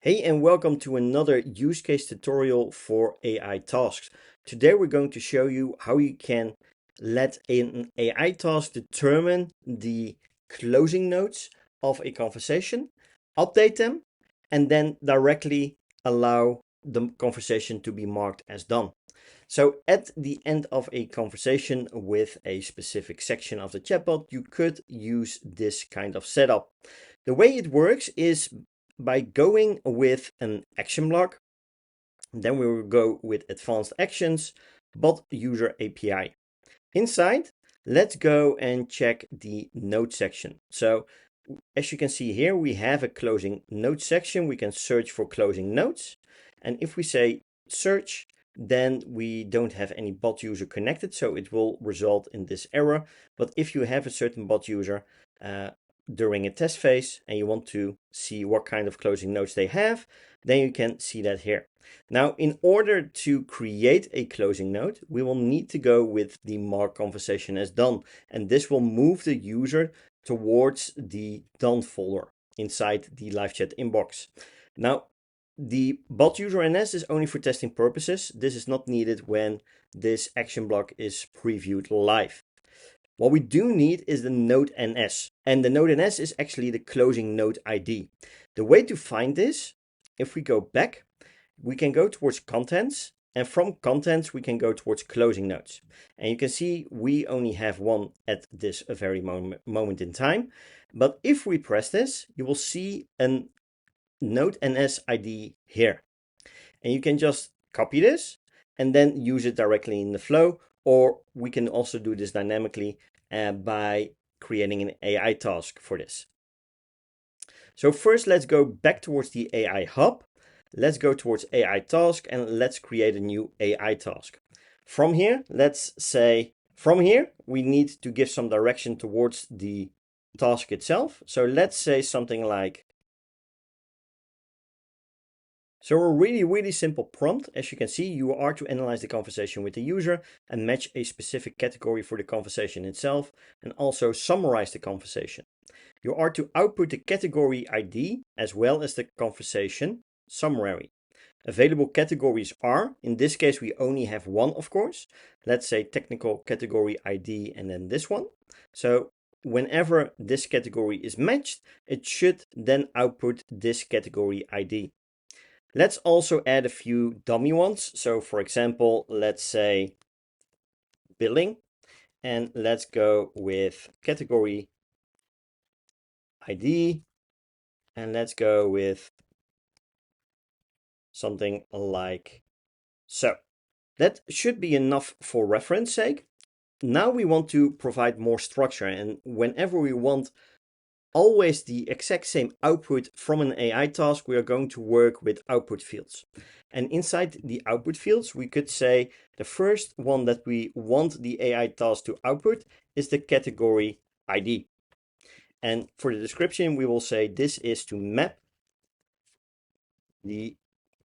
Hey, and welcome to another use case tutorial for AI tasks. Today we're going to show you how you can let an AI task determine the closing notes of a conversation, update them, and then directly allow the conversation to be marked as done. So at the end of a conversation with a specific section of the chatbot, you could use this kind of setup. The way it works is by going with an action block. Then we will go with advanced actions, bot user API. Inside, let's go and check the note section. So as you can see here, we have a closing note section. We can search for closing notes. And if we say search, then we don't have any bot user connected, so it will result in this error. But if you have a certain bot user during a test phase and you want to see what kind of closing notes they have, then you can see that here. Now, in order to create a closing note, we will need to go with the mark conversation as done, and this will move the user towards the done folder inside the live chat inbox. Now, the bot user NS is only for testing purposes. This is not needed when this action block is previewed live. What we do need is the node NS, and the node NS is actually the closing note ID. The way to find this, if we go back, we can go towards contents, and from contents we can go towards closing notes. And you can see we only have one at this very moment in time. But if we press this, you will see a node NS ID here. And you can just copy this and then use it directly in the flow, or we can also do this dynamically by creating an AI task for this. So first, let's go back towards the AI hub. Let's go towards AI task and let's create a new AI task. From here, we need to give some direction towards the task itself. So let's say something like, so a really simple prompt. As you can see, you are to analyze the conversation with the user and match a specific category for the conversation itself, and also summarize the conversation. You are to output the category ID as well as the conversation summary. Available categories are, in this case, we only have one, of course. Let's say technical category ID and then this one. So whenever this category is matched, it should then output this category ID. Let's also add a few dummy ones. So for example, let's say billing, and let's go with category ID, and let's go with something like so. That should be enough for reference sake. Now we want to provide more structure, and whenever we want always the exact same output from an AI task, we are going to work with output fields. And inside the output fields, we could say the first one that we want the AI task to output is the category ID. And for the description, we will say this is to map the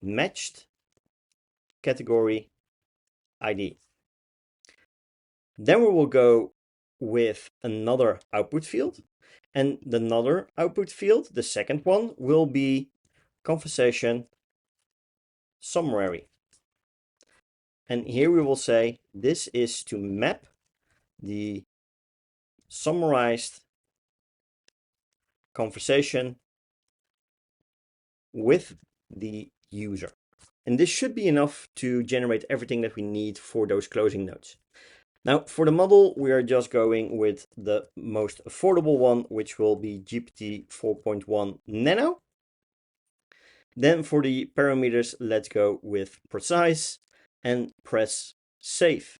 matched category ID. Then we will go with another output field. And another output field, the second one, will be conversation summary. And here we will say this is to map the summarized conversation with the user. And this should be enough to generate everything that we need for those closing notes. Now, for the model, we are just going with the most affordable one, which will be GPT 4.1 Nano. Then for the parameters, let's go with precise and press save.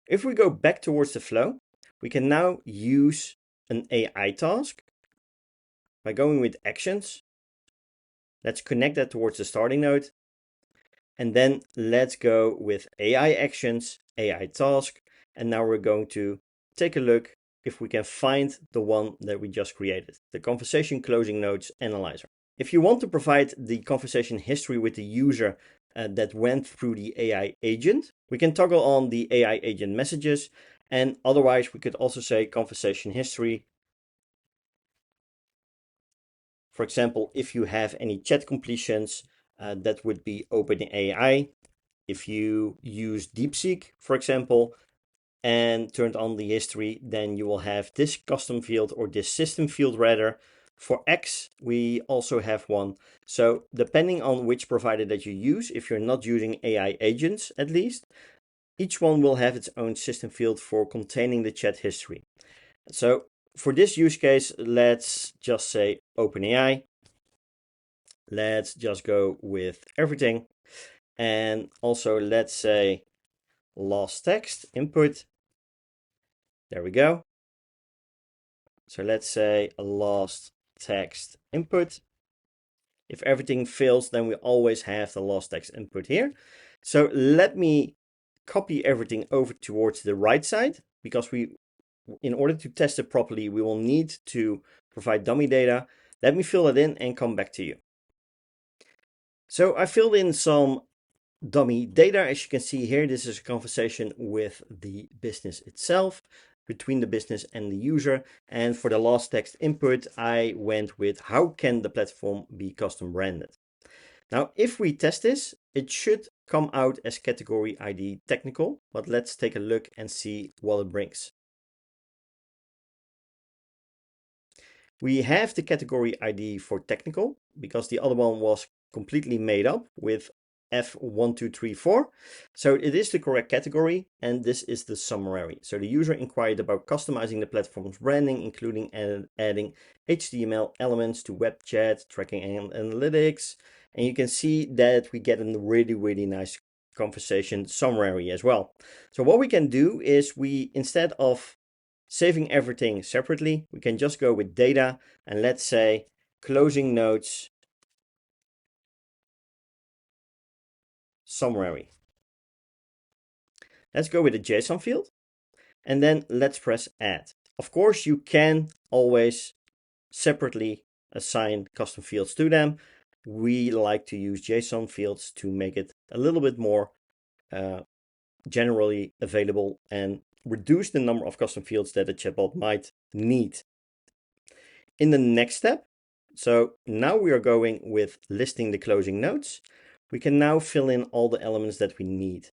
If we go back towards the flow, we can now use an AI task by going with actions. Let's connect that towards the starting node. And then let's go with AI actions, AI task. And now we're going to take a look if we can find the one that we just created, the conversation closing notes analyzer. If you want to provide the conversation history with the user that went through the AI agent, we can toggle on the AI agent messages. And otherwise, we could also say conversation history For example, if you have any chat completions, that would be OpenAI. If you use DeepSeek, for example, and turned on the history, then you will have this custom field, or this system field rather. For X, we also have one. So depending on which provider that you use, if you're not using AI agents at least, each one will have its own system field for containing the chat history. So for this use case, let's just say OpenAI. Let's just go with everything. And also let's say last text input. There we go. So let's say a last text input. If everything fails, then we always have the last text input here. So let me copy everything over towards the right side, because in order to test it properly, we will need to provide dummy data. Let me fill it in and come back to you. So I filled in some dummy data. As you can see here, this is a conversation with the business itself, between the business and the user. And for the last text input, I went with how can the platform be custom branded. Now, if we test this, it should come out as category ID technical, but let's take a look and see what it brings. We have the category ID for technical because the other one was completely made up with F1234. So it is the correct category, and this is the summary. So the user inquired about customizing the platform's branding, including adding HTML elements to web chat, tracking and analytics. And you can see that we get a really, really nice conversation summary as well. So what we can do is instead of saving everything separately, we can just go with data and let's say closing notes summary. Let's go with the JSON field and then let's press add. Of course, you can always separately assign custom fields to them. We like to use JSON fields to make it a little bit more generally available and reduce the number of custom fields that a chatbot might need. In the next step, so now we are going with listing the closing notes, we can now fill in all the elements that we need.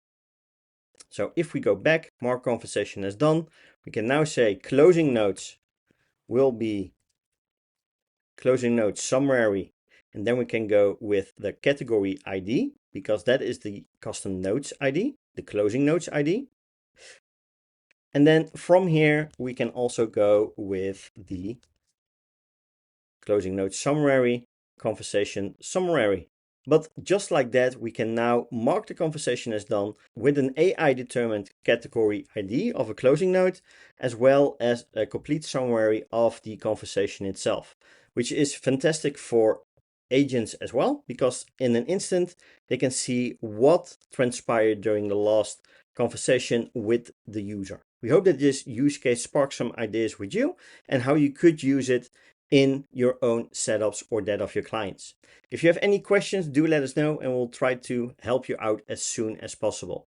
So if we go back, mark conversation as done, we can now say closing notes will be closing notes summary, and then we can go with the category ID, because that is the custom notes ID, the closing notes ID. And then from here, we can also go with the closing notes summary, conversation summary. But just like that, we can now mark the conversation as done with an AI determined category ID of a closing note, as well as a complete summary of the conversation itself, which is fantastic for agents as well, because in an instant, they can see what transpired during the last conversation with the user. We hope that this use case sparks some ideas with you and how you could use it in your own setups or that of your clients. If you have any questions, do let us know and we'll try to help you out as soon as possible.